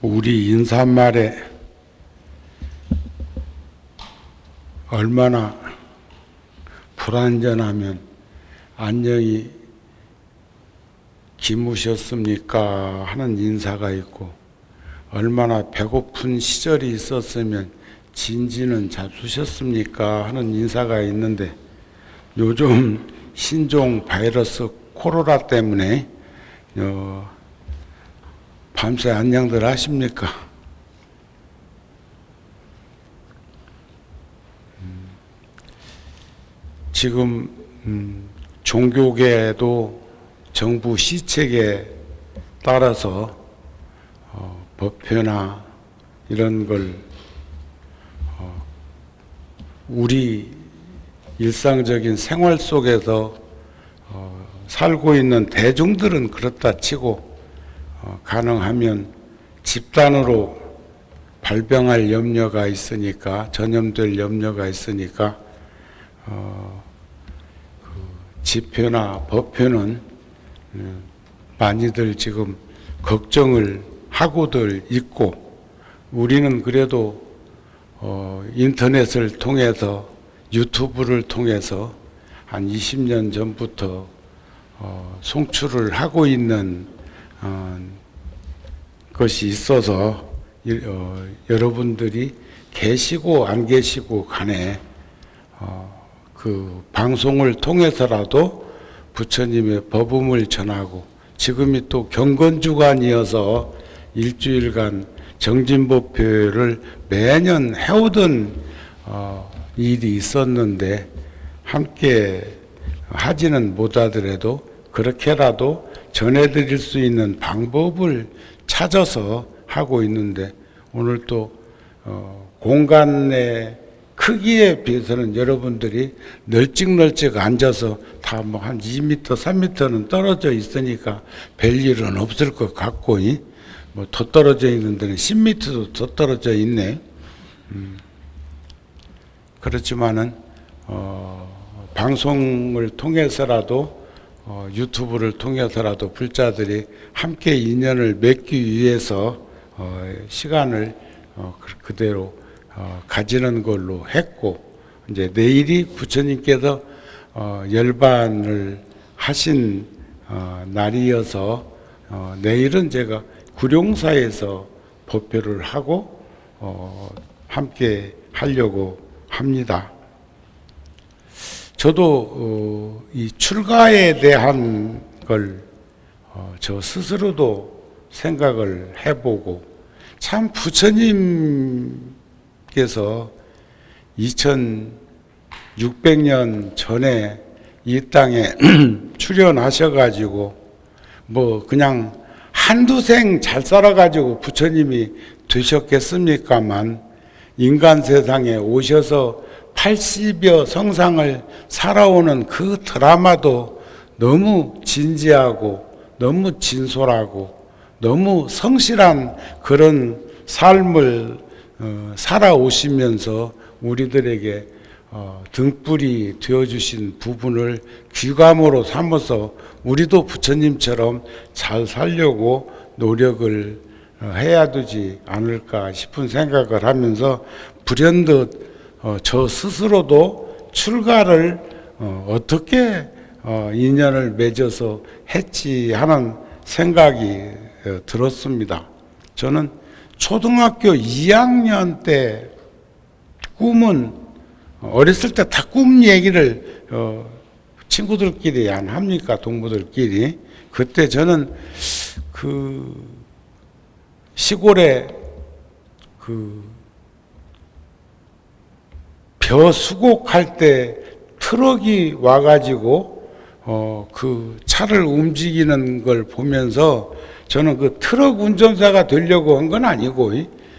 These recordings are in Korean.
우리 인사말에 얼마나 불안전하면 안녕히 기무셨습니까 하는 인사가 있고, 얼마나 배고픈 시절이 있었으면 진지는 잡수셨습니까 하는 인사가 있는데, 요즘 신종 바이러스 코로나 때문에 밤새 안녕들 하십니까? 지금 종교계도 정부 시책에 따라서 법회나 이런 걸 우리 일상적인 생활 속에서 살고 있는 대중들은 그렇다 치고, 가능하면 집단으로 발병할 염려가 있으니까, 전염될 염려가 있으니까 집회나 법회는 많이들 지금 걱정을 하고들 있고, 우리는 그래도 인터넷을 통해서, 유튜브를 통해서 한 20년 전부터 송출을 하고 있는 것이 있어서 여러분들이 계시고 안 계시고 간에 그 방송을 통해서라도 부처님의 법음을 전하고, 지금이 또 경건주간이어서 일주일간 정진법회를 매년 해오던 일이 있었는데, 함께 하지는 못하더라도 그렇게라도 전해드릴 수 있는 방법을 찾아서 하고 있는데, 오늘 또 공간의 크기에 비해서는 여러분들이 널찍널찍 앉아서 다 뭐 한 2m, 3m는 떨어져 있으니까 별일은 없을 것 같고, 뭐 더 떨어져 있는 데는 10m도 더 떨어져 있네. 그렇지만은 방송을 통해서라도 유튜브를 통해서라도 불자들이 함께 인연을 맺기 위해서 시간을 그대로 가지는 걸로 했고, 이제 내일이 부처님께서 열반을 하신 날이어서 내일은 제가 구룡사에서 법회를 하고 함께 하려고 합니다. 저도 이 출가에 대한 걸 저 스스로도 생각을 해보고, 참 부처님께서 2600년 전에 이 땅에 출현하셔가지고 뭐 그냥 한두 생 잘 살아가지고 부처님이 되셨겠습니까만, 인간 세상에 오셔서 80여 성상을 살아오는 그 드라마도 너무 진지하고 너무 진솔하고 너무 성실한 그런 삶을 살아오시면서 우리들에게 등불이 되어주신 부분을 귀감으로 삼아서 우리도 부처님처럼 잘 살려고 노력을 해야 되지 않을까 싶은 생각을 하면서, 불현듯 저 스스로도 출가를 어떻게 인연을 맺어서 했지 하는 생각이 들었습니다. 저는 초등학교 2학년 때 꿈은, 어렸을 때 다 꿈 얘기를 친구들끼리 안 합니까? 동무들끼리. 그때 저는 그 시골에 그 벼 수곡할 때 트럭이 와가지고 그 차를 움직이는 걸 보면서, 저는 그 트럭 운전사가 되려고 한 건 아니고,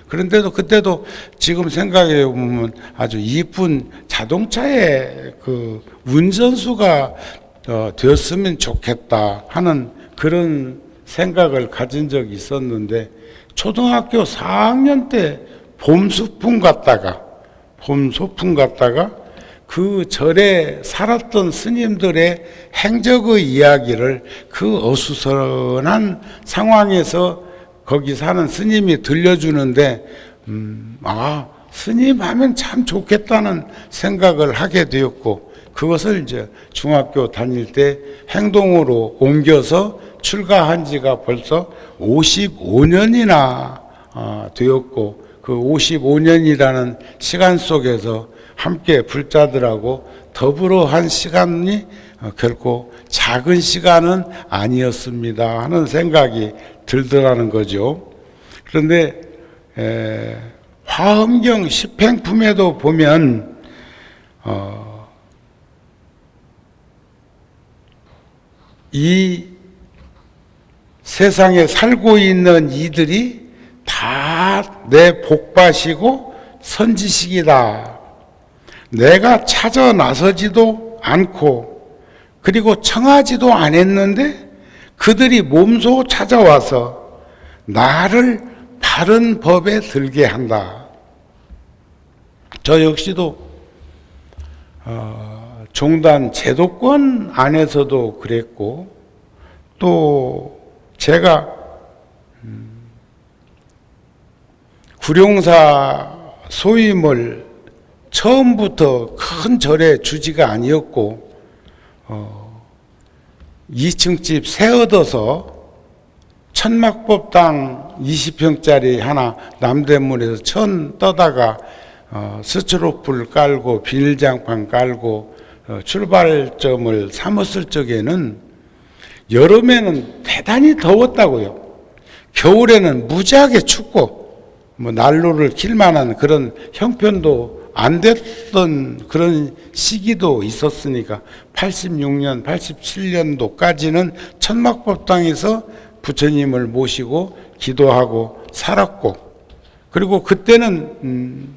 그런데도 그때도 지금 생각해 보면 아주 이쁜 자동차의 그 운전수가 되었으면 좋겠다 하는 그런 생각을 가진 적이 있었는데, 초등학교 4학년 때 봄 소풍 갔다가 그 절에 살았던 스님들의 행적의 이야기를 그 어수선한 상황에서 거기 사는 스님이 들려주는데 스님 하면 참 좋겠다는 생각을 하게 되었고, 그것을 이제 중학교 다닐 때 행동으로 옮겨서 출가한 지가 벌써 55년이나 되었고, 그 55년이라는 시간 속에서 함께 불자들하고 더불어 한 시간이 결코 작은 시간은 아니었습니다 하는 생각이 들더라는 거죠. 그런데 화엄경 십행품에도 보면 이 세상에 살고 있는 이들이 다 내 복받이고 선지식이다. 내가 찾아 나서지도 않고 그리고 청하지도 않았는데 그들이 몸소 찾아와서 나를 바른 법에 들게 한다. 저 역시도 종단 제도권 안에서도 그랬고, 또 제가 구룡사 소임을 처음부터 큰 절의 주지가 아니었고 2층 집 새 얻어서 천막법당 20평짜리 하나 남대문에서 천 떠다가 스티로풀 깔고 비닐장판 깔고 출발점을 삼았을 적에는 여름에는 대단히 더웠다고요. 겨울에는 무지하게 춥고 난로를 킬 만한 그런 형편도 안 됐던 그런 시기도 있었으니까 86년, 87년도까지는 천막법당에서 부처님을 모시고 기도하고 살았고, 그리고 그때는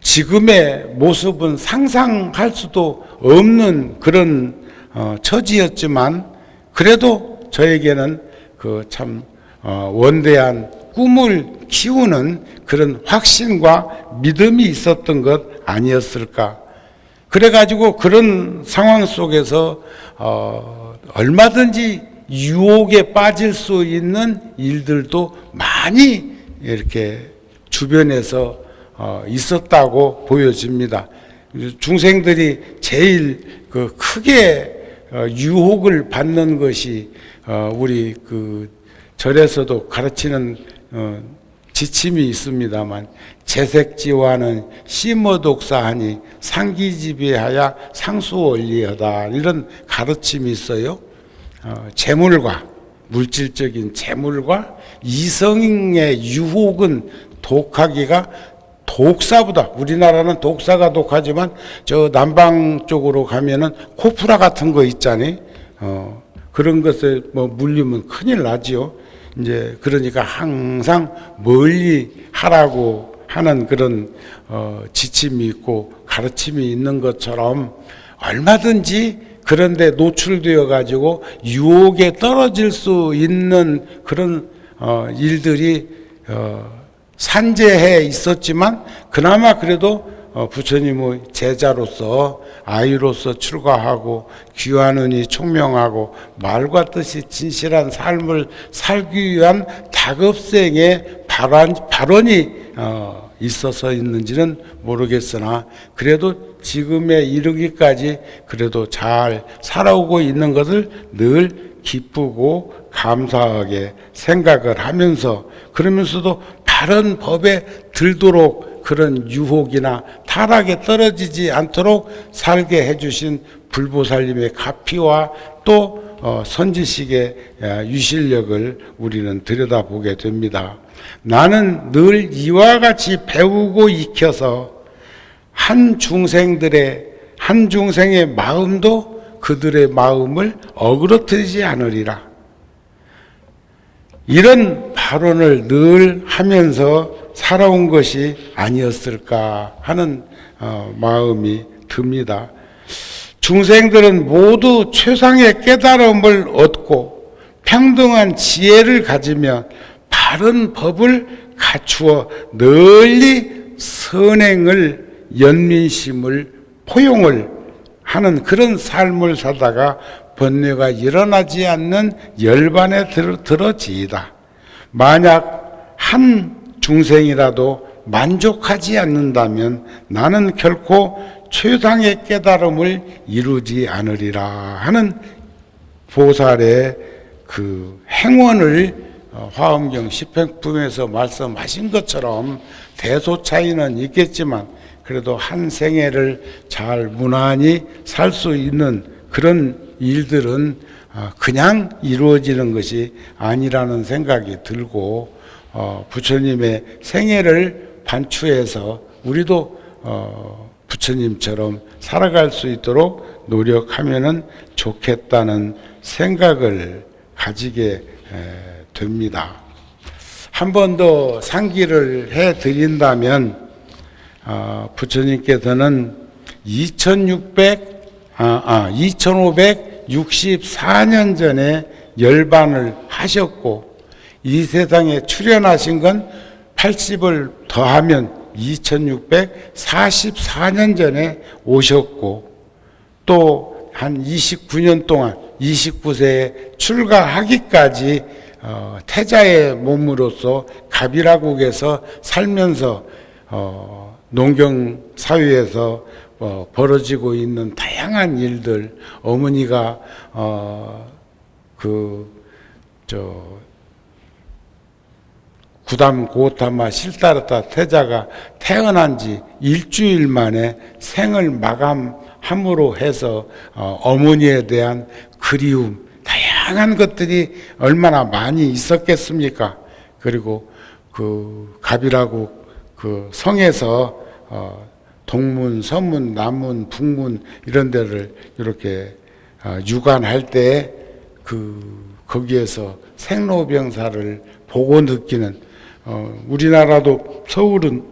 지금의 모습은 상상할 수도 없는 그런 처지였지만, 그래도 저에게는 참 원대한 꿈을 키우는 그런 확신과 믿음이 있었던 것 아니었을까. 그래가지고 그런 상황 속에서 얼마든지 유혹에 빠질 수 있는 일들도 많이 이렇게 주변에서 있었다고 보여집니다. 중생들이 제일 크게 유혹을 받는 것이 우리 절에서도 가르치는 지침이 있습니다만, 재색지와는 심어독사하니 상기지배하야 상수원리하다, 이런 가르침이 있어요. 재물과 물질적인 재물과 이성의 유혹은 독하기가, 독사보다, 우리나라는 독사가 독하지만 저 남방 쪽으로 가면은 코프라 같은 거 있잖아요. 그런 것에 물리면 큰일 나지요. 이제 그러니까 항상 멀리 하라고 하는 그런 지침이 있고 가르침이 있는 것처럼, 얼마든지 그런데 노출되어 가지고 유혹에 떨어질 수 있는 그런 일들이 산재해 있었지만, 그나마 그래도 부처님의 제자로서 아이로서 출가하고 귀환은이 총명하고 말과 뜻이 진실한 삶을 살기 위한 다급생의 발언이 있어서 있는지는 모르겠으나, 그래도 지금에 이르기까지 그래도 잘 살아오고 있는 것을 늘 기쁘고 감사하게 생각을 하면서, 그러면서도 바른 법에 들도록 그런 유혹이나 타락에 떨어지지 않도록 살게 해주신 불보살님의 가피와 또 선지식의 유실력을 우리는 들여다보게 됩니다. 나는 늘 이와 같이 배우고 익혀서 한 중생의 마음도 그들의 마음을 어그러뜨리지 않으리라. 이런 발언을 늘 하면서 살아온 것이 아니었을까 하는 마음이 듭니다. 중생들은 모두 최상의 깨달음을 얻고 평등한 지혜를 가지며 바른 법을 갖추어 널리 선행을, 연민심을, 포용을 하는 그런 삶을 살다가 번뇌가 일어나지 않는 열반에 들어지이다. 만약 한 중생이라도 만족하지 않는다면 나는 결코 최상의 깨달음을 이루지 않으리라 하는 보살의 그 행원을 화엄경 십행품에서 말씀하신 것처럼 대소 차이는 있겠지만 그래도 한 생애를 잘 무난히 살 수 있는 그런 일들은 그냥 이루어지는 것이 아니라는 생각이 들고 부처님의 생애를 반추해서 우리도 부처님처럼 살아갈 수 있도록 노력하면 좋겠다는 생각을 가지게 됩니다. 한 번 더 상기를 해드린다면 부처님께서는 2564년 전에 열반을 하셨고 이 세상에 출현하신 건 80을 더하면 2644년 전에 오셨고 또 한 29년 동안 29세에 출가하기까지 태자의 몸으로서 갑이라국에서 살면서 농경 사회에서 벌어지고 있는 다양한 일들, 어머니가 구담 고타마 실다르타 태자가 태어난 지 일주일 만에 생을 마감함으로 해서 어머니에 대한 그리움, 다양한 것들이 얼마나 많이 있었겠습니까? 그리고 그 갑이라국 그 성에서 동문, 서문, 남문, 북문 이런 데를 이렇게 유관할 때 거기에서 생로병사를 보고 느끼는 우리나라도 서울은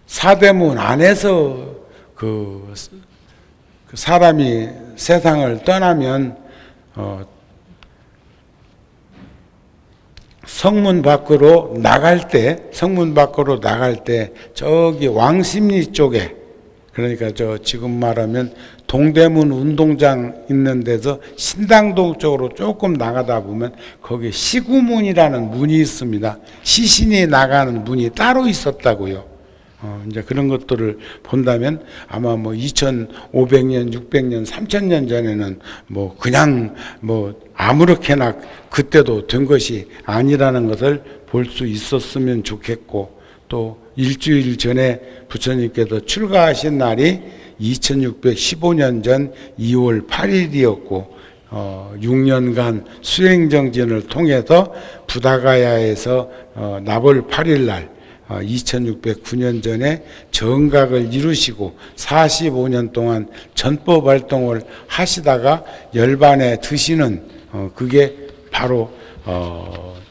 사대문 안에서 그 사람이 세상을 떠나면 성문 밖으로 나갈 때 저기 왕십리 쪽에, 그러니까 지금 말하면 동대문 운동장 있는 데서 신당동 쪽으로 조금 나가다 보면 거기 시구문이라는 문이 있습니다. 시신이 나가는 문이 따로 있었다고요. 이제 그런 것들을 본다면 아마 2500년, 600년, 3000년 전에는 그냥 아무렇게나 그때도 된 것이 아니라는 것을 볼 수 있었으면 좋겠고, 또 일주일 전에 부처님께서 출가하신 날이 2615년 전 2월 8일이었고 6년간 수행정진을 통해서 부다가야에서 나벌 8일 날 2609년 전에 정각을 이루시고 45년 동안 전법 활동을 하시다가 열반에 드시는 그게 바로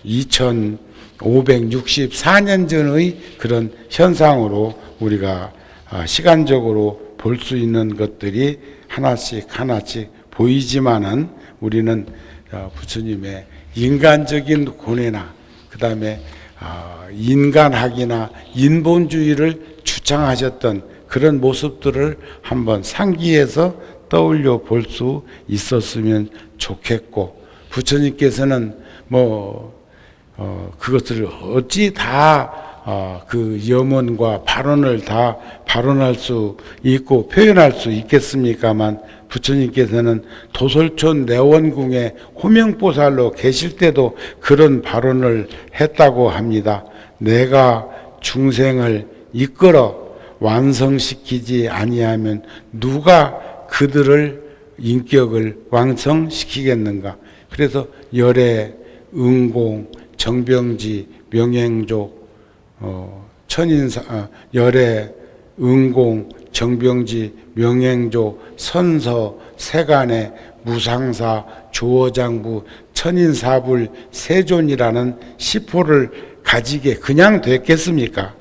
2564년 전의 그런 현상으로 우리가 시간적으로 볼 수 있는 것들이 하나씩 보이지만은 우리는 부처님의 인간적인 고뇌나 그 다음에 인간학이나 인본주의를 주창하셨던 그런 모습들을 한번 상기해서 떠올려 볼 수 있었으면 좋겠고, 부처님께서는 그것을 어찌 다 그 염원과 발언을 다 발언할 수 있고 표현할 수 있겠습니까만, 부처님께서는 도솔촌 내원궁에 호명보살로 계실 때도 그런 발언을 했다고 합니다. 내가 중생을 이끌어 완성시키지 아니하면 누가 그들을 인격을 완성시키겠는가. 그래서 열애, 응공, 정병지, 명행조, 열애, 응공, 정병지, 명행조, 선서, 세간의 무상사, 조어장부, 천인사불, 세존이라는 시포를 가지게 그냥 됐겠습니까?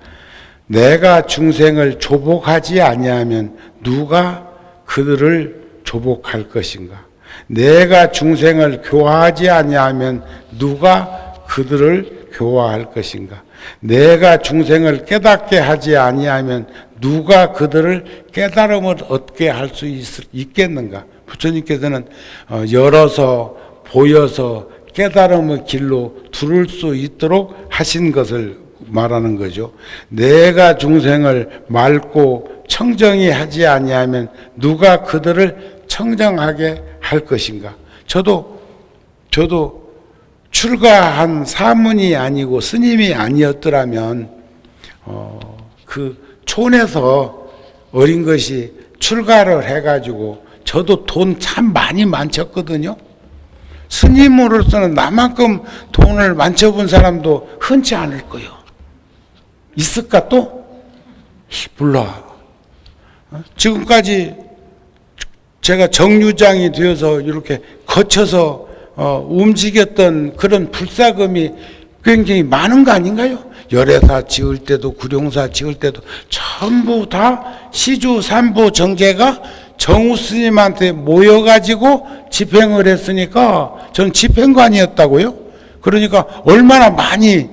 내가 중생을 조복하지 아니하면 누가 그들을 조복할 것인가? 내가 중생을 교화하지 아니하면 누가 그들을 교화할 것인가? 내가 중생을 깨닫게 하지 아니하면 누가 그들을 깨달음을 얻게 할 수 있겠는가? 부처님께서는 열어서 보여서 깨달음의 길로 두를 수 있도록 하신 것을 말하는 거죠. 내가 중생을 맑고 청정히 하지 아니하면 누가 그들을 청정하게 할 것인가. 저도 출가한 사문이 아니고 스님이 아니었더라면 그 촌에서 어린 것이 출가를 해가지고 저도 돈 참 많이 만졌거든요. 스님으로서는 나만큼 돈을 만져본 사람도 흔치 않을 거예요. 있을까 또? 몰라. 지금까지 제가 정류장이 되어서 이렇게 거쳐서 움직였던 그런 불사금이 굉장히 많은 거 아닌가요? 열애사 지을 때도 구룡사 지을 때도 전부 다 시주 삼부 정제가 정우 스님한테 모여가지고 집행을 했으니까 전 집행관이었다고요. 그러니까 얼마나 많이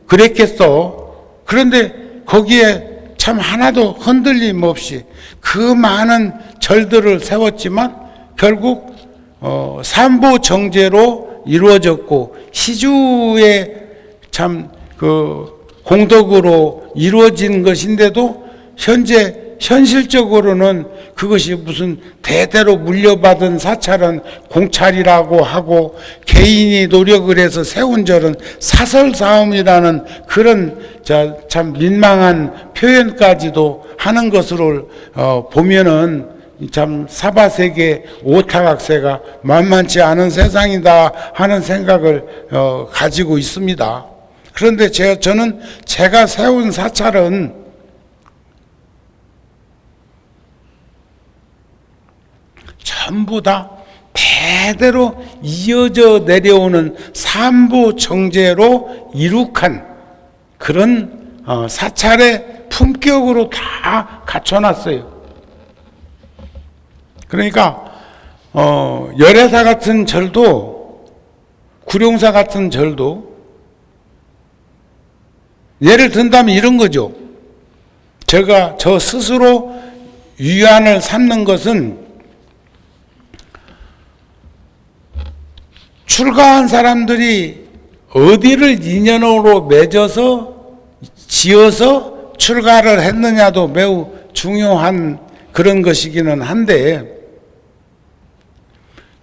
그랬겠어. 그런데 거기에 참 하나도 흔들림 없이 그 많은 절들을 세웠지만 결국 삼부 정제로 이루어졌고 시주의 참 그 공덕으로 이루어진 것인데도 현실적으로는 그것이 무슨 대대로 물려받은 사찰은 공찰이라고 하고 개인이 노력을 해서 세운 절은 사설사음이라는 그런 참 민망한 표현까지도 하는 것으로 보면은 참 사바세계 오타각세가 만만치 않은 세상이다 하는 생각을 가지고 있습니다. 그런데 저는 제가 세운 사찰은 전부 다 대대로 이어져 내려오는 삼부 정제로 이룩한 그런 사찰의 품격으로 다 갖춰놨어요. 그러니까 열애사 같은 절도 구룡사 같은 절도 예를 든다면 이런 거죠. 제가 저 스스로 위안을 삼는 것은 출가한 사람들이 어디를 인연으로 맺어서 지어서 출가를 했느냐도 매우 중요한 그런 것이기는 한데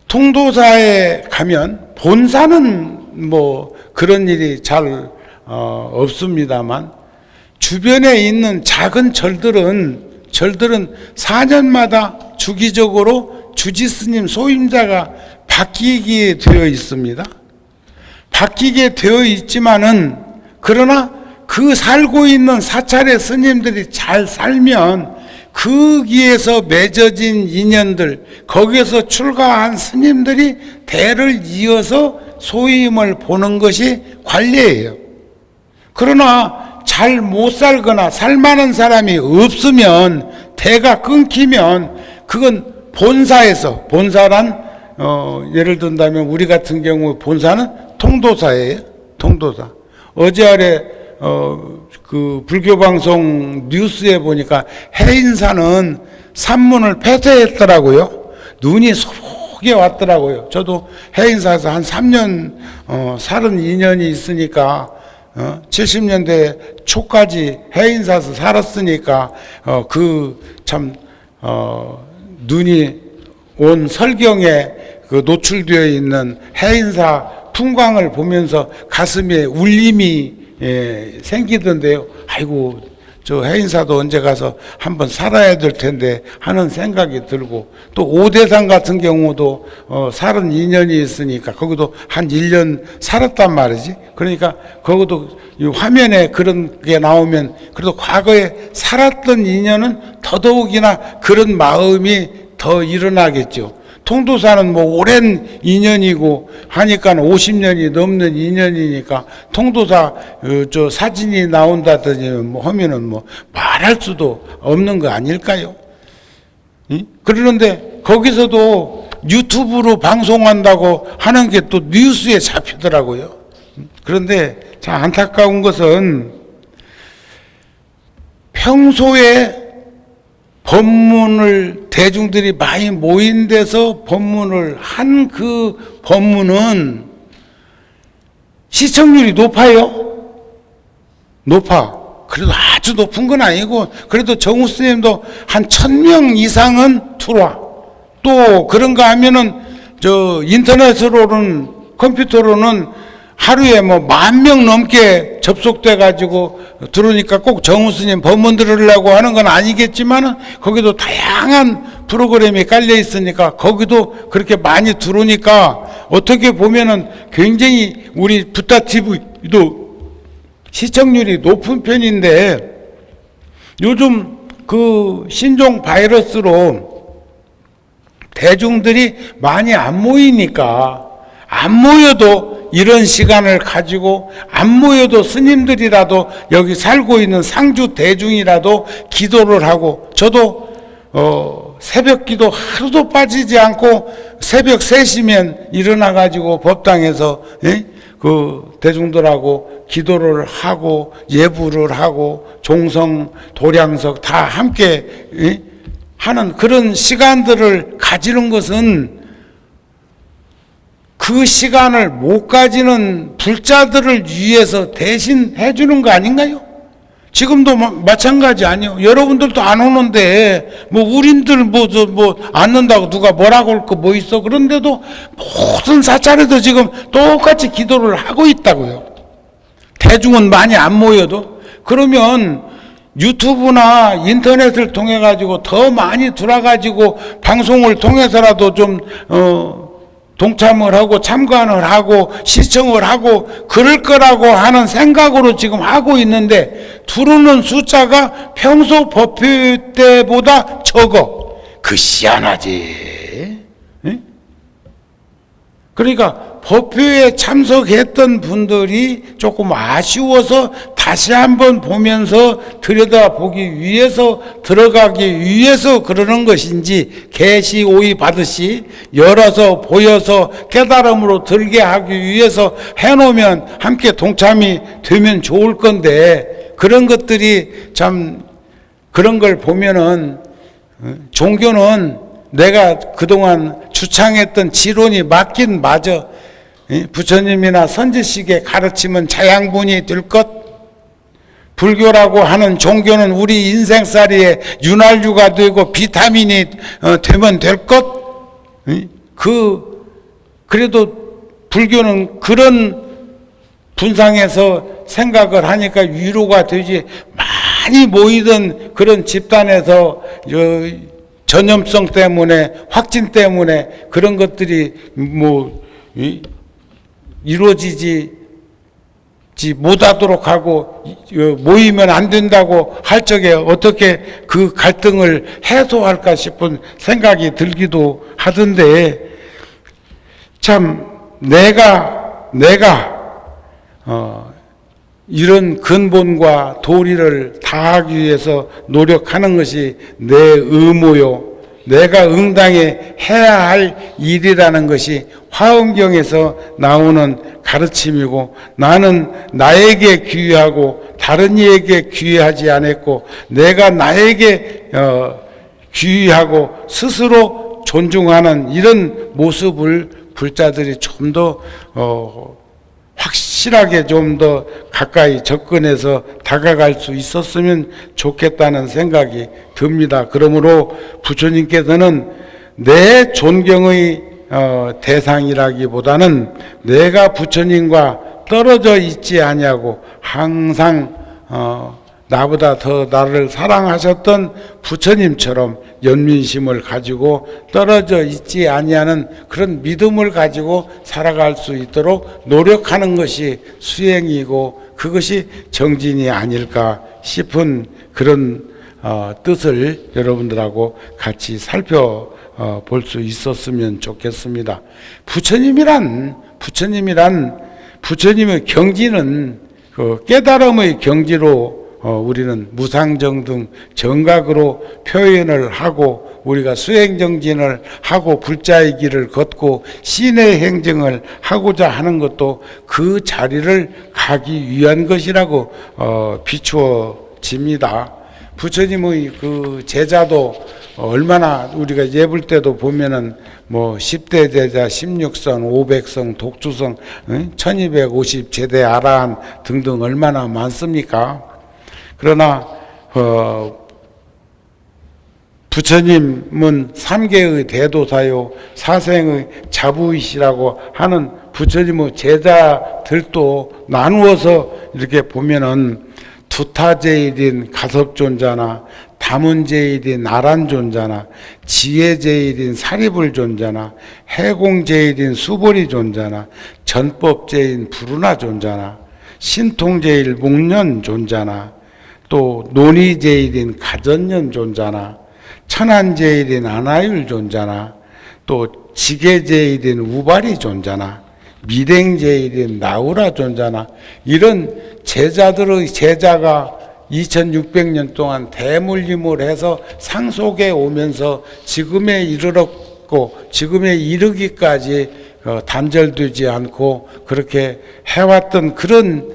통도사에 가면 본사는 뭐 그런 일이 잘 없습니다만 주변에 있는 작은 절들은 4년마다 주기적으로 주지스님 소임자가 바뀌게 되어 있습니다. 바뀌게 되어 있지만은 그러나 그 살고 있는 사찰의 스님들이 잘 살면 거기에서 맺어진 인연들, 거기에서 출가한 스님들이 대를 이어서 소임을 보는 것이 관례예요. 그러나 잘 못 살거나 살만한 사람이 없으면 대가 끊기면 그건 본사에서, 본사란 예를 든다면 우리 같은 경우 본사는 통도사예요. 통도사. 어제 아래 그 불교방송 뉴스에 보니까 해인사는 산문을 폐쇄했더라고요. 눈이 속에 왔더라고요. 저도 해인사에서 한 3년 32년이 있으니까 70년대 초까지 해인사에서 살았으니까 그 참 눈이 온 설경에 그 노출되어 있는 해인사 풍광을 보면서 가슴에 울림이 생기던데요. 아이고 저 해인사도 언제 가서 한번 살아야 될 텐데 하는 생각이 들고, 또 오대산 같은 경우도 32년이 있으니까 거기도 한 1년 살았단 말이지. 그러니까 거기도 이 화면에 그런 게 나오면 그래도 과거에 살았던 인연은 더더욱이나 그런 마음이 더 일어나겠죠. 통도사는 뭐 오랜 인연이고 하니까 50년이 넘는 인연이니까 통도사 저 사진이 나온다더니 뭐 하면은 뭐 말할 수도 없는 거 아닐까요? 응? 그러는데 거기서도 유튜브로 방송한다고 하는 게 또 뉴스에 잡히더라고요. 그런데 참 안타까운 것은 평소에 법문을 대중들이 많이 모인 데서 법문을 한 그 법문은 시청률이 높아요. 높아. 그래도 아주 높은 건 아니고 그래도 정우 스님도 한 1000명 이상은 들어와. 또 그런가 하면은 저 인터넷으로는 컴퓨터로는 하루에 뭐 10,000명 넘게 접속돼 가지고 들으니까 꼭 정우 스님 법문 들으려고 하는 건 아니겠지만은 거기도 다양한 프로그램이 깔려 있으니까 거기도 그렇게 많이 들으니까 어떻게 보면은 굉장히 우리 붓다 TV도 시청률이 높은 편인데 요즘 그 신종 바이러스로 대중들이 많이 안 모이니까 안 모여도 이런 시간을 가지고 안 모여도 스님들이라도 여기 살고 있는 상주 대중이라도 기도를 하고 저도 새벽 기도 하루도 빠지지 않고 새벽 3시면 일어나 가지고 법당에서 그 대중들하고 기도를 하고 예불을 하고 종성 도량석 다 함께 하는 그런 시간들을 가지는 것은 그 시간을 못 가지는 불자들을 위해서 대신 해주는 거 아닌가요? 지금도 마찬가지 아니요. 여러분들도 안 오는데 뭐 우린들 뭐 안 는다고 누가 뭐라고 할 거 뭐 있어? 그런데도 모든 사찰에도 지금 똑같이 기도를 하고 있다고요. 대중은 많이 안 모여도. 그러면 유튜브나 인터넷을 통해 가지고 더 많이 들어가지고 방송을 통해서라도 좀 동참을 하고 참관을 하고 시청을 하고 그럴 거라고 하는 생각으로 지금 하고 있는데 들어오는 숫자가 평소 법회 때보다 적어. 그 희한하지. 그러니까 법회에 참석했던 분들이 조금 아쉬워서 다시 한번 보면서 들여다보기 위해서 들어가기 위해서 그러는 것인지 계시 오이 받으시 열어서 보여서 깨달음으로 들게 하기 위해서 해놓으면 함께 동참이 되면 좋을 건데 그런 것들이 참 그런 걸 보면은 종교는 내가 그동안 주창했던 지론이 맞긴 맞아. 부처님이나 선지식의 가르침은 자양분이 될 것. 불교라고 하는 종교는 우리 인생살이에 윤활유가 되고 비타민이 되면 될 것. 그래도 불교는 그런 분상에서 생각을 하니까 위로가 되지. 많이 모이던 그런 집단에서 전염성 때문에 확진 때문에 그런 것들이 뭐 이루어지지 못하도록 하고 모이면 안 된다고 할 적에 어떻게 그 갈등을 해소할까 싶은 생각이 들기도 하던데 참 내가 이런 근본과 도리를 다하기 위해서 노력하는 것이 내 의무요. 내가 응당에 해야 할 일이라는 것이 화엄경에서 나오는 가르침이고 나는 나에게 귀하고 다른 이에게 귀하지 않았고 내가 나에게 귀하고 스스로 존중하는 이런 모습을 불자들이 좀 더 확실하게 좀 더 가까이 접근해서 다가갈 수 있었으면 좋겠다는 생각이 듭니다. 그러므로 부처님께서는 내 존경의 대상이라기보다는 내가 부처님과 떨어져 있지 아니하고 항상 나보다 더 나를 사랑하셨던 부처님처럼 연민심을 가지고 떨어져 있지 아니하는 그런 믿음을 가지고 살아갈 수 있도록 노력하는 것이 수행이고 그것이 정진이 아닐까 싶은 그런 뜻을 여러분들하고 같이 살펴볼 수 있었으면 좋겠습니다. 부처님의 경지는 그 깨달음의 경지로 우리는 무상정등 정각으로 표현을 하고 우리가 수행정진을 하고 불자의 길을 걷고 신의 행정을 하고자 하는 것도 그 자리를 가기 위한 것이라고 비추어집니다. 부처님의 그 제자도 얼마나 우리가 예불 때도 보면은 뭐 10대 제자, 16선, 500성, 독주성, 1250 제대 아라한 등등 얼마나 많습니까? 그러나 부처님은 3계의 대도사요 사생의 자부이시라고 하는 부처님의 제자들도 나누어서 이렇게 보면은 두타제일인 가섭존자나 다문제일인 아란존자나 지혜제일인 사리불존자나 해공제일인 수보리존자나 전법제인 부르나존자나 신통제일 목련존자나 또 논의제일인 가전년존자나 천안제일인 아나율존자나 또 지계제일인 우바리존자나 미랭제일인 나우라존자나 이런 제자들의 제자가 2600년 동안 대물림을 해서 상속에 오면서 지금에 이르렀고 지금에 이르기까지 단절되지 않고 그렇게 해왔던 그런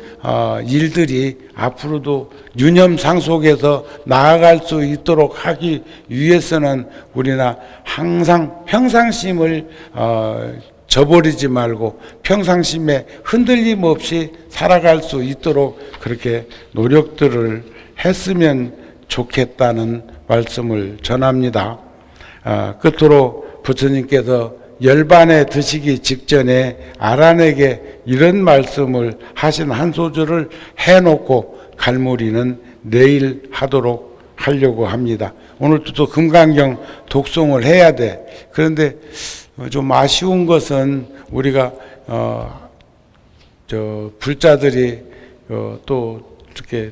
일들이 앞으로도 유념상속에서 나아갈 수 있도록 하기 위해서는 우리나 항상 평상심을 저버리지 말고 평상심에 흔들림 없이 살아갈 수 있도록 그렇게 노력들을 했으면 좋겠다는 말씀을 전합니다. 끝으로 부처님께서 열반에 드시기 직전에 아란에게 이런 말씀을 하신 한 소절을 해놓고 갈무리는 내일 하도록 하려고 합니다. 오늘도 또 금강경 독송을 해야 돼. 그런데 좀 아쉬운 것은 우리가 불자들이 또 이렇게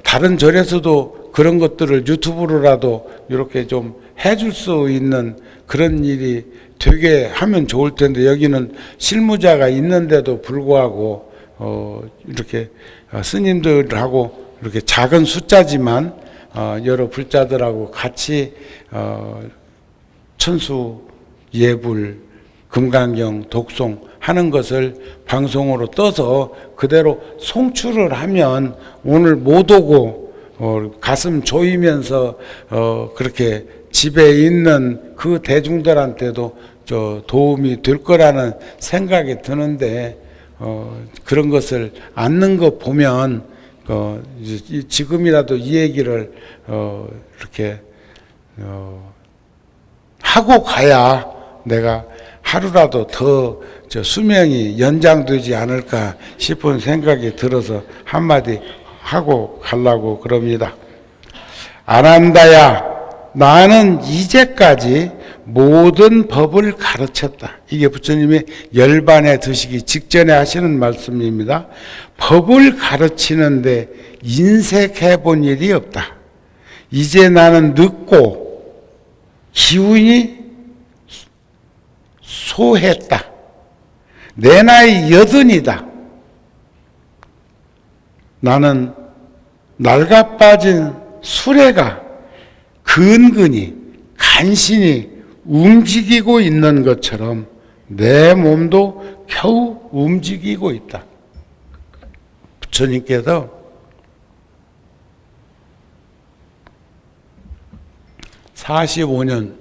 다른 절에서도 그런 것들을 유튜브로라도 이렇게 좀 해줄 수 있는 그런 일이 되게 하면 좋을 텐데 여기는 실무자가 있는데도 불구하고 이렇게 스님들하고 이렇게 작은 숫자지만 여러 불자들하고 같이 천수 예불 금강경 독송 하는 것을 방송으로 떠서 그대로 송출을 하면 오늘 못 오고 가슴 조이면서 그렇게 집에 있는 그 대중들한테도 도움이 될 거라는 생각이 드는데 그런 것을 않는 거 보면 지금이라도 이 얘기를 이렇게 하고 가야 내가 하루라도 더 수명이 연장되지 않을까 싶은 생각이 들어서 한마디 하고 가려고 그럽니다. 아난다야, 나는 이제까지 모든 법을 가르쳤다. 이게 부처님이 열반에 드시기 직전에 하시는 말씀입니다. 법을 가르치는데 인색해 본 일이 없다. 이제 나는 늙고 기운이 소했다. 내 나이 80이다. 나는 낡아 빠진 수레가 근근히 간신히 움직이고 있는 것처럼 내 몸도 겨우 움직이고 있다. 부처님께서 (45년)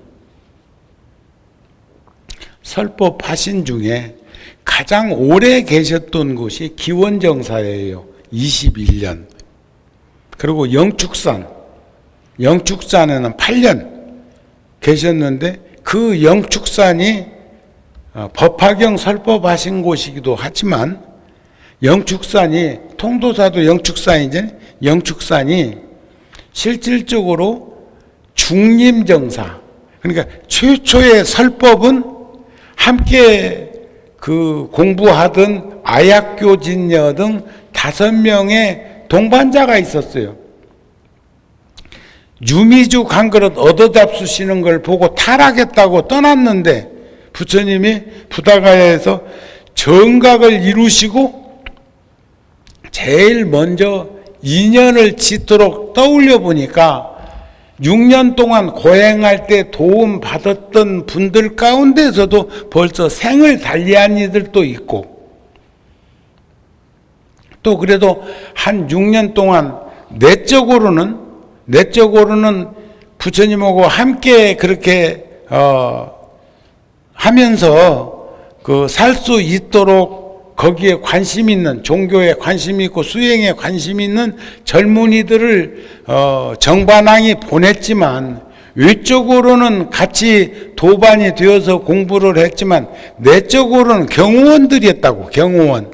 설법하신 중에 가장 오래 계셨던 곳이 기원정사예요. 21년. 그리고 영축산에는 8년 계셨는데 그 영축산이 법화경 설법하신 곳이기도 하지만 영축산이 통도사도 영축산이지 영축산이 실질적으로 중림정사 그러니까 최초의 설법은 함께 그 공부하던 아약교진녀 등 5명의 동반자가 있었어요. 유미죽 한 그릇 얻어 잡수시는 걸 보고 타락했다고 떠났는데 부처님이 부다가야에서 정각을 이루시고 제일 먼저 인연을 짓도록 떠올려 보니까 6년 동안 고행할 때 도움 받았던 분들 가운데서도 벌써 생을 달리한 이들도 있고 또 그래도 한 6년 동안 내적으로는 부처님하고 함께 그렇게 하면서 그 살 수 있도록 거기에 관심 있는, 종교에 관심 있고 수행에 관심 있는 젊은이들을 정반왕이 보냈지만, 외적으로는 같이 도반이 되어서 공부를 했지만 내적으로는 경호원들이었다고. 경호원.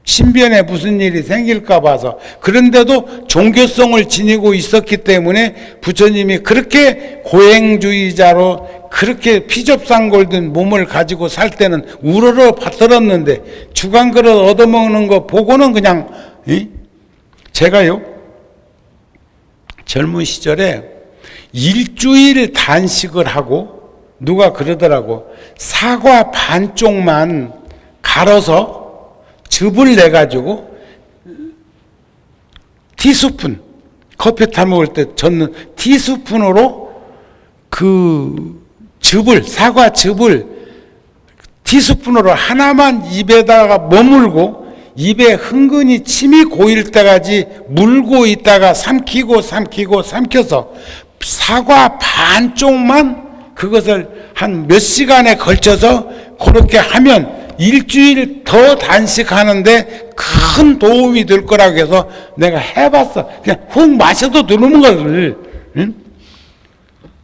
신변에 무슨 일이 생길까 봐서. 그런데도 종교성을 지니고 있었기 때문에 부처님이 그렇게 고행주의자로 그렇게 피접상골든 몸을 가지고 살 때는 우러러 받들었는데, 주간그릇 얻어먹는 거 보고는 그냥, 제가요 젊은 시절에 일주일 단식을 하고, 누가 그러더라고. 사과 반쪽만 갈아서 즙을 내가지고 티스푼, 커피 타먹을 때 젓는 티스푼으로 그 즙을, 사과 즙을 티스푼으로 하나만 입에다가 머물고 입에 흥건히 침이 고일 때까지 물고 있다가 삼켜서 사과 반쪽만 그것을 한 몇 시간에 걸쳐서 그렇게 하면 일주일 더 단식하는데 큰 도움이 될 거라고 해서 내가 해봤어. 그냥 훅 마셔도 되는 걸. 응?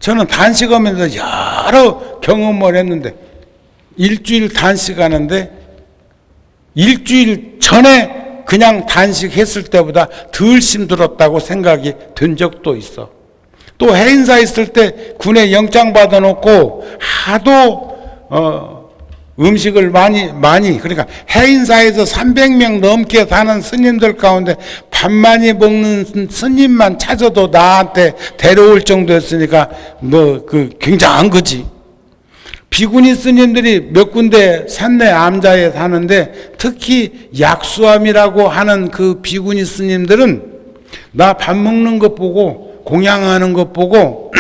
저는 단식하면서 여러 경험을 했는데, 일주일 단식하는데 일주일 전에 그냥 단식했을 때보다 덜 힘들었다고 생각이 든 적도 있어. 또 해인사 있을 때 군에 영장 받아놓고 하도 음식을 많이 그러니까 해인사에서 300명 넘게 사는 스님들 가운데 밥 많이 먹는 스님만 찾아도 나한테 데려올 정도였으니까 굉장한 거지. 비구니 스님들이 몇 군데 산내 암자에 사는데, 특히 약수암이라고 하는 그 비구니 스님들은 나 밥 먹는 것 보고, 공양하는 것 보고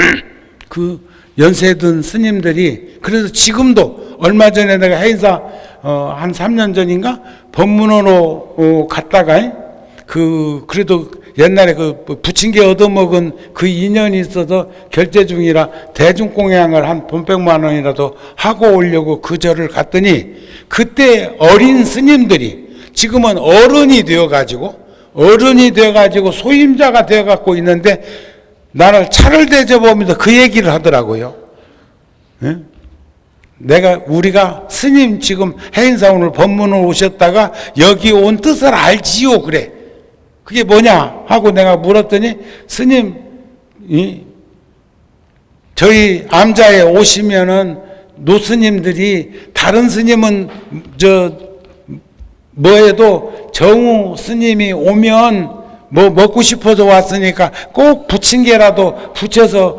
그 연세 든 스님들이, 그래서 지금도 얼마 전에 내가 해인사 한 3년 전인가 법문으로 갔다가 그래도 옛날에 그 부침개 얻어먹은 그 인연이 있어서 결제 중이라 대중공양을 한 100만 원이라도 하고 오려고 그 절을 갔더니, 그때 어린 스님들이 지금은 어른이 되어가지고 소임자가 되어갖고 있는데, 나를 차를 대접하면서 그 얘기를 하더라고요. 네? 우리가 스님 지금 해인사 오늘 법문을 오셨다가 여기 온 뜻을 알지요, 그래. 그게 뭐냐 하고 내가 물었더니, 스님 저희 암자에 오시면은 노스님들이, 다른 스님은 뭐해도 정우 스님이 오면 뭐 먹고 싶어서 왔으니까 꼭 부침개라도 부쳐서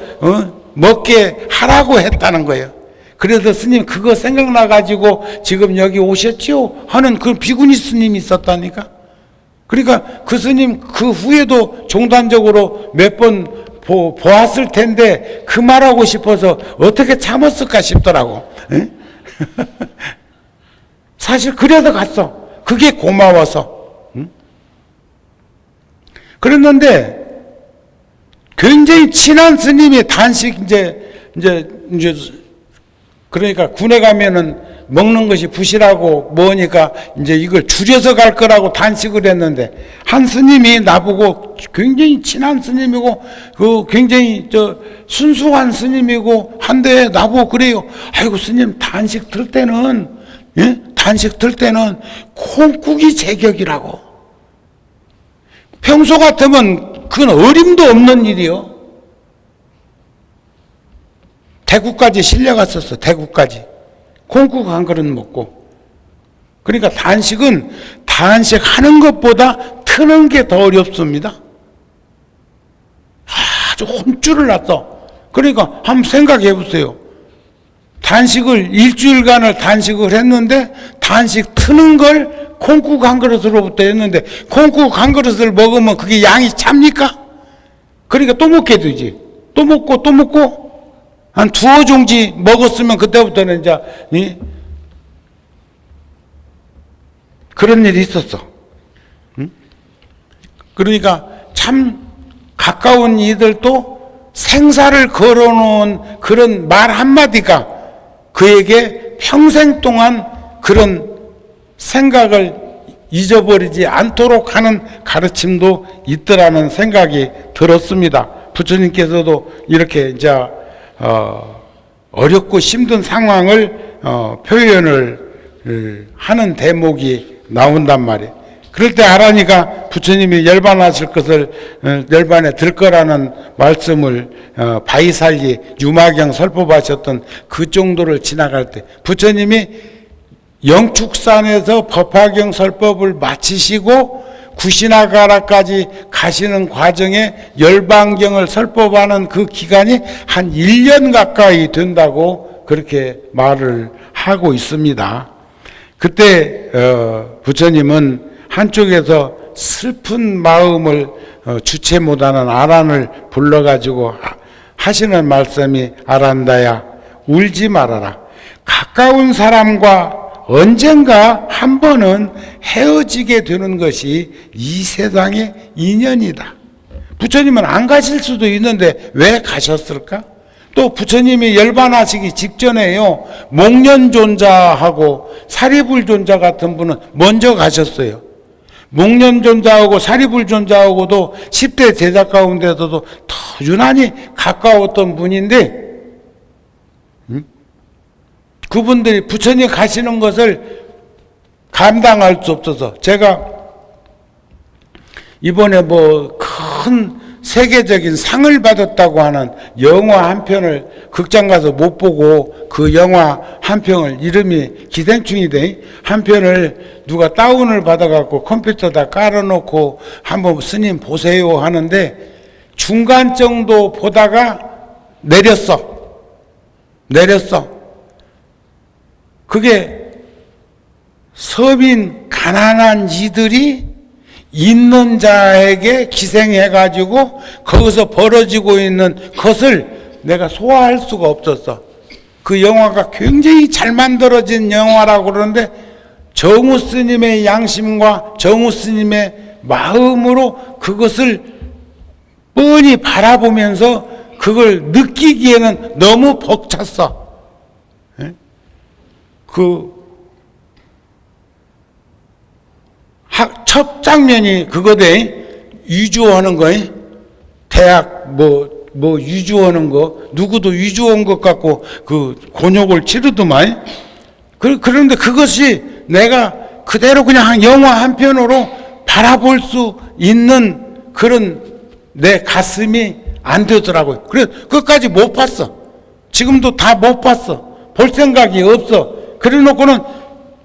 먹게 하라고 했다는 거예요. 그래서 스님 그거 생각나가지고 지금 여기 오셨지요 하는 그 비구니 스님이 있었다니까. 그러니까 그 스님 그 후에도 종단적으로 몇 번 보았을 텐데 그 말하고 싶어서 어떻게 참았을까 싶더라고. 사실 그래서 갔어. 그게 고마워서. 그랬는데 굉장히 친한 스님이 단식 이제 그러니까 군에 가면은 먹는 것이 부실하고 뭐니까 이제 이걸 줄여서 갈 거라고 단식을 했는데, 한 스님이 나보고, 굉장히 친한 스님이고 그 굉장히 순수한 스님이고 한데 나보고 그래요. 아이고 스님, 단식 들 때는 콩국이 제격이라고. 평소 같으면 그건 어림도 없는 일이요. 대구까지 실려갔었어. 대구까지. 콩국 한 그릇 먹고. 그러니까 단식은 단식하는 것보다 트는 게 더 어렵습니다. 아주 혼쭐을 났어. 그러니까 한번 생각해 보세요. 단식을 일주일간을 단식을 했는데 단식 트는 걸 콩국 한 그릇으로부터 했는데, 콩국 한 그릇을 먹으면 그게 양이 찹니까? 그러니까 또 먹게 되지. 또 먹고 한 두어 종지 먹었으면 그때부터는 이제 그런 일이 있었어. 그러니까 참 가까운 이들도 생사를 걸어놓은 그런 말 한마디가 그에게 평생 동안 그런 생각을 잊어버리지 않도록 하는 가르침도 있더라는 생각이 들었습니다. 부처님께서도 이렇게 이제 어렵고 힘든 상황을 표현을 하는 대목이 나온단 말이에요. 그럴 때 아라니가 부처님이 열반하실 것을 열반에 들 거라는 말씀을 바이살리 유마경 설법하셨던 그 정도를 지나갈 때 부처님이 영축산에서 법화경 설법을 마치시고 구시나가라까지 가시는 과정에 열반경을 설법하는 그 기간이 한 1년 가까이 된다고 그렇게 말을 하고 있습니다. 그때 부처님은 한쪽에서 슬픈 마음을 주체 못하는 아란을 불러가지고 하시는 말씀이 아란다야 울지 말아라. 가까운 사람과 언젠가 한 번은 헤어지게 되는 것이 이 세상의 인연이다. 부처님은 안 가실 수도 있는데 왜 가셨을까? 또 부처님이 열반하시기 직전에요, 목련존자하고 사리불존자 같은 분은 먼저 가셨어요. 목련존자하고 사리불존자하고도 10대 제자 가운데서도 더 유난히 가까웠던 분인데 그분들이 부처님 가시는 것을 감당할 수 없어서 제가 이번에 뭐 큰 세계적인 상을 받았다고 하는 영화 한 편을 극장 가서 못 보고 그 영화 한 편을 이름이 기생충이대 한 편을 누가 다운을 받아갖고 컴퓨터에다 깔아놓고 한번 스님 보세요 하는데 중간 정도 보다가 내렸어. 그게 서민 가난한 이들이 있는 자에게 기생해가지고 거기서 벌어지고 있는 것을 내가 소화할 수가 없었어. 그 영화가 굉장히 잘 만들어진 영화라고 그러는데 정우 스님의 양심과 정우 스님의 마음으로 그것을 뻔히 바라보면서 그걸 느끼기에는 너무 벅찼어. 첫 장면이 그거대. 위주하는 거, 대학 뭐 위주하는 거, 누구도 위주한 것 같고 그 곤욕을 치르더만. 그런데 그것이 내가 그대로 그냥 영화 한 편으로 바라볼 수 있는 그런 내 가슴이 안 되더라고요. 그래서 끝까지 못 봤어. 지금도 다 못 봤어. 볼 생각이 없어. 그래 놓고는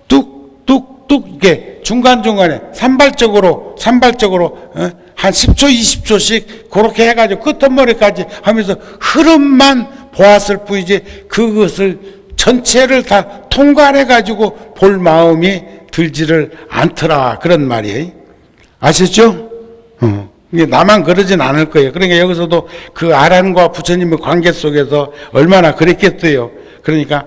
뚝뚝뚝 이게 중간중간에 산발적으로 한 10초 20초씩 그렇게 해가지고 끝머리까지 하면서 흐름만 보았을 뿐이지 그것을 전체를 다 통과해가지고 볼 마음이 들지를 않더라. 그런 말이에요. 아셨죠? 이게 나만 그러진 않을 거예요. 그러니까 여기서도 그 아란과 부처님의 관계 속에서 얼마나 그랬겠어요. 그러니까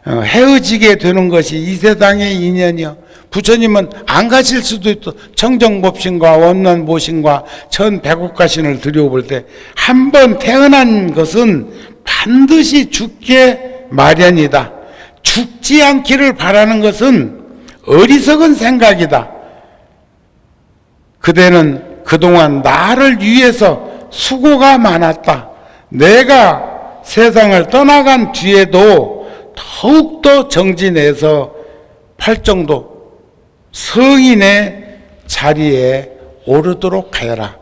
헤어지게 되는 것이 이 세상의 인연이요. 부처님은 안 가실 수도 있어. 청정법신과 원난보신과 천백옥가신을 들여볼 때 한 번 태어난 것은 반드시 죽게 마련이다. 죽지 않기를 바라는 것은 어리석은 생각이다. 그대는 그동안 나를 위해서 수고가 많았다. 내가 세상을 떠나간 뒤에도 더욱더 정진해서 팔정도 성인의 자리에 오르도록 하여라.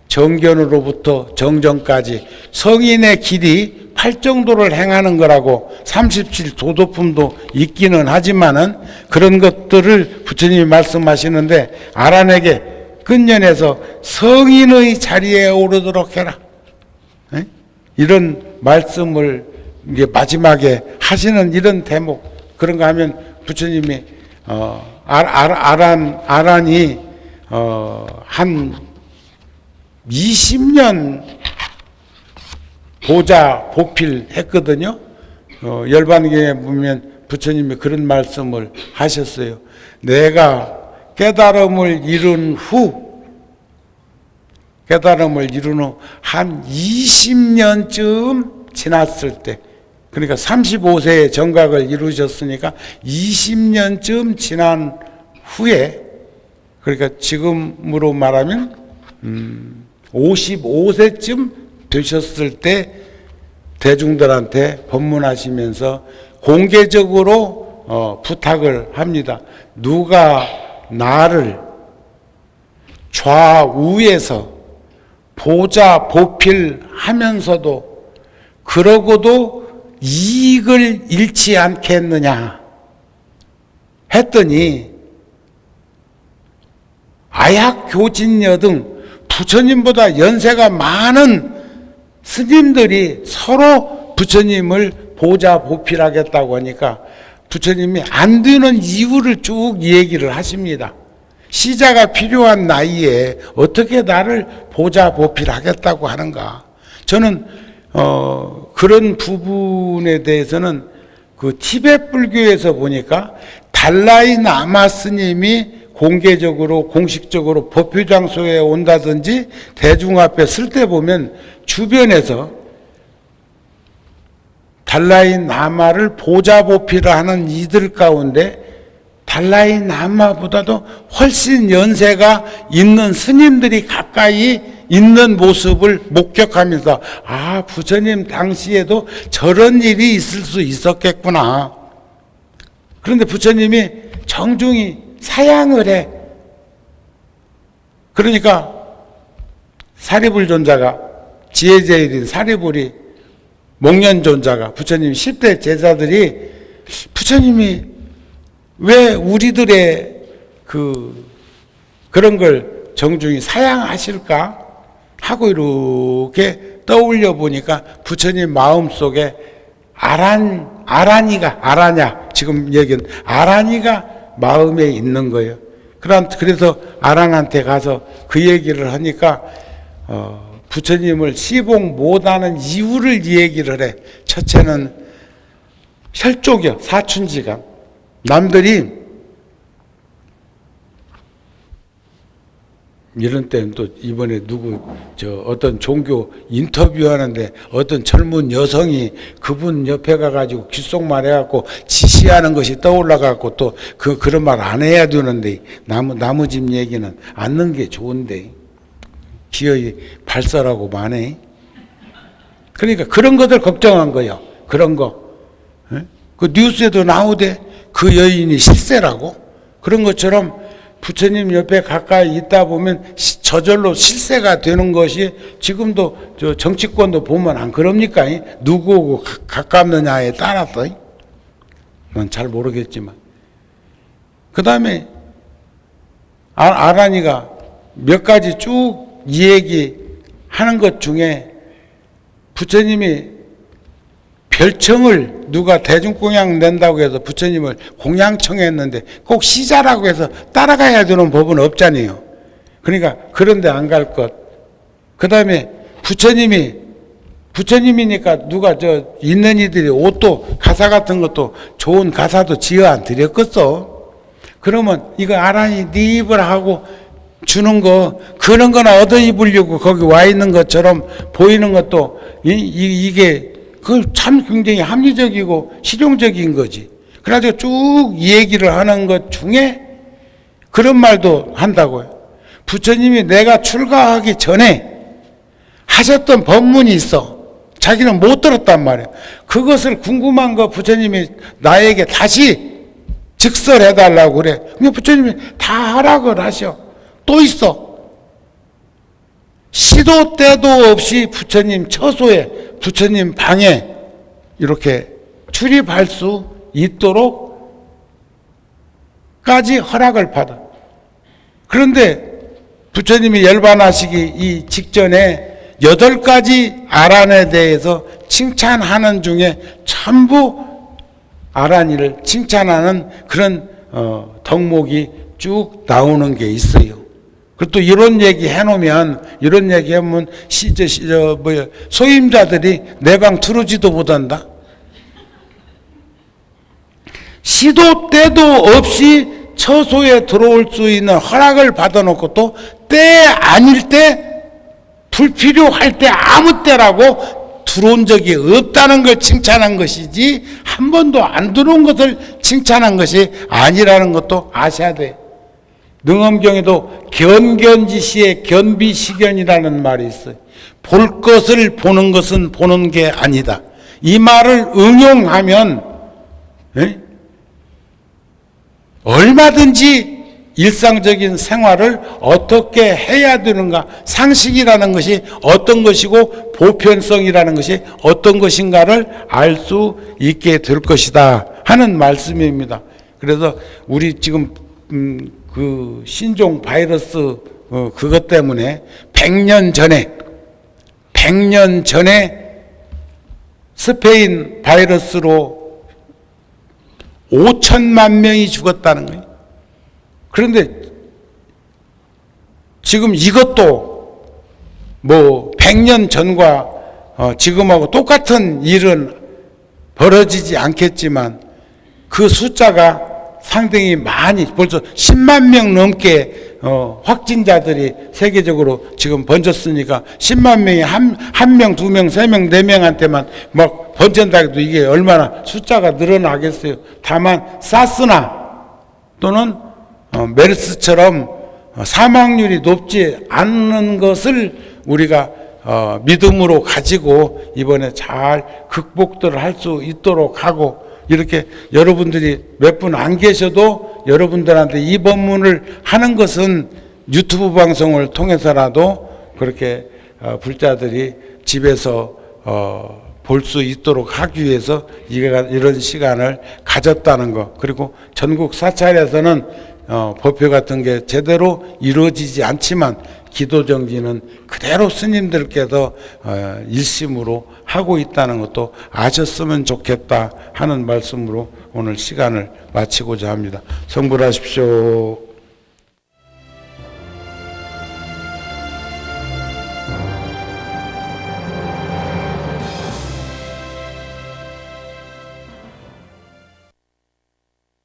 정견으로부터 정정까지 성인의 길이 팔정도를 행하는 거라고 37도도품도 있기는 하지만은 그런 것들을 부처님이 말씀하시는데 아란에게 근년에서 성인의 자리에 오르도록 해라. 이런 말씀을 이게 마지막에 하시는 이런 대목. 그런가 하면 부처님이 아란이 한 20년 보필 했거든요. 열반경에 보면 부처님이 그런 말씀을 하셨어요. 내가 깨달음을 이룬 후 깨달음을 이룬 후 한 20년쯤 지났을 때, 그러니까 35세에 정각을 이루셨으니까 20년쯤 지난 후에, 그러니까 지금으로 말하면 55세쯤 되셨을 때 대중들한테 법문하시면서 공개적으로 부탁을 합니다. 누가 나를 좌우에서 보좌 보필하면서도 그러고도 이익을 잃지 않겠느냐 했더니 아약교진녀 등 부처님보다 연세가 많은 스님들이 서로 부처님을 보좌 보필하겠다고 하니까 부처님이 안 되는 이유를 쭉 얘기를 하십니다. 시자가 필요한 나이에 어떻게 나를 보좌 보필하겠다고 하는가. 저는 그런 부분에 대해서는 그 티베트 불교에서 보니까 달라이 라마 스님이 공개적으로 공식적으로 법회 장소에 온다든지 대중 앞에 설 때 보면 주변에서 달라이 라마를 보좌 보필하는 이들 가운데 달라이 라마보다도 훨씬 연세가 있는 스님들이 가까이 있는 모습을 목격하면서 아, 부처님 당시에도 저런 일이 있을 수 있었겠구나. 그런데 부처님이 정중히 사양을 해. 그러니까 사리불 존자가, 지혜제일인 사리불이, 목련존자가, 부처님 10대 제자들이 부처님이 왜 우리들의 그런 걸 정중히 사양하실까 하고 이렇게 떠올려 보니까 부처님 마음속에 아라냐 지금 얘기는 아라니가 마음에 있는 거예요. 그래서 아랑한테 가서 그 얘기를 하니까 부처님을 시봉 못하는 이유를 얘기를 해. 첫째는 혈족이요, 사춘지감. 남들이 이런 때는 또 이번에 어떤 종교 인터뷰하는데 어떤 젊은 여성이 그분 옆에 가가지고 귓속말 해갖고 지시하는 것이 떠올라갖고 또 그런 말 안 해야 되는데 나무 집 얘기는 않는 게 좋은데 기어이 발설하고 마네. 그러니까 그런 것들 걱정한 거예요. 그런 거. 그 뉴스에도 나오대. 그 여인이 실세라고. 그런 것처럼 부처님 옆에 가까이 있다 보면 저절로 실세가 되는 것이 지금도 저 정치권도 보면 안 그럽니까? 누구하고 가깝느냐에 따라서. 난 잘 모르겠지만. 그 다음에 아라니가 몇 가지 쭉 이 얘기 하는 것 중에 부처님이 별청을 누가 대중공양 낸다고 해서 부처님을 공양청했는데 꼭 시자라고 해서 따라가야 되는 법은 없잖아요. 그러니까 그런데 안 갈 것. 그 다음에 부처님이니까 누가 있는 이들이 옷도 가사 같은 것도 좋은 가사도 지어 안 드렸겠어. 그러면 이거 아라니 네 입을 하고 주는 거 그런 거나 얻어 입으려고 거기 와 있는 것처럼 보이는 것도 이게 그 참 굉장히 합리적이고 실용적인 거지. 그래가지고 쭉 얘기를 하는 것 중에 그런 말도 한다고요. 부처님이 내가 출가하기 전에 하셨던 법문이 있어. 자기는 못 들었단 말이에요. 그것을 궁금한 거 부처님이 나에게 다시 직설해달라고 그래. 근데 부처님이 다 하라고 하셔. 또 있어. 시도 때도 없이 부처님 처소에, 부처님 방에 이렇게 출입할 수 있도록까지 허락을 받아. 그런데 부처님이 열반하시기 이 직전에 8가지 아란에 대해서 칭찬하는 중에 전부 아란이를 칭찬하는 그런 덕목이 쭉 나오는 게 있어요. 그리고 또 이런 얘기 해놓으면, 이런 얘기 하면, 소임자들이 내 방 들어오지도 못한다? 시도 때도 없이 처소에 들어올 수 있는 허락을 받아놓고 또 때 아닐 때 불필요할 때 아무 때라고 들어온 적이 없다는 걸 칭찬한 것이지 한 번도 안 들어온 것을 칭찬한 것이 아니라는 것도 아셔야 돼. 능엄경에도 견견지시의 견비시견이라는 말이 있어요. 볼 것을 보는 것은 보는 게 아니다. 이 말을 응용하면 얼마든지 일상적인 생활을 어떻게 해야 되는가, 상식이라는 것이 어떤 것이고 보편성이라는 것이 어떤 것인가를 알 수 있게 될 것이다 하는 말씀입니다. 그래서 우리 지금 그 신종 바이러스 그것 때문에 100년 전에 스페인 바이러스로 5천만 명이 죽었다는 거예요. 그런데 지금 이것도 뭐 100년 전과 지금하고 똑같은 일은 벌어지지 않겠지만 그 숫자가 상당히 많이 벌써 10만 명 넘게 확진자들이 세계적으로 지금 번졌으니까 10만 명이 한 명, 두 명, 세 명, 네 명한테만 막 번진다 해도 이게 얼마나 숫자가 늘어나겠어요. 다만 사스나 또는 메르스처럼 사망률이 높지 않는 것을 우리가 믿음으로 가지고 이번에 잘 극복들을 할 수 있도록 하고, 이렇게 여러분들이 몇 분 안 계셔도 여러분들한테 이 법문을 하는 것은 유튜브 방송을 통해서라도 그렇게 불자들이 집에서 볼 수 있도록 하기 위해서 이런 시간을 가졌다는 것. 그리고 전국 사찰에서는 법회 같은 게 제대로 이루어지지 않지만 기도 정지는 그대로 스님들께서 일심으로 하고 있다는 것도 아셨으면 좋겠다 하는 말씀으로 오늘 시간을 마치고자 합니다. 성불하십시오.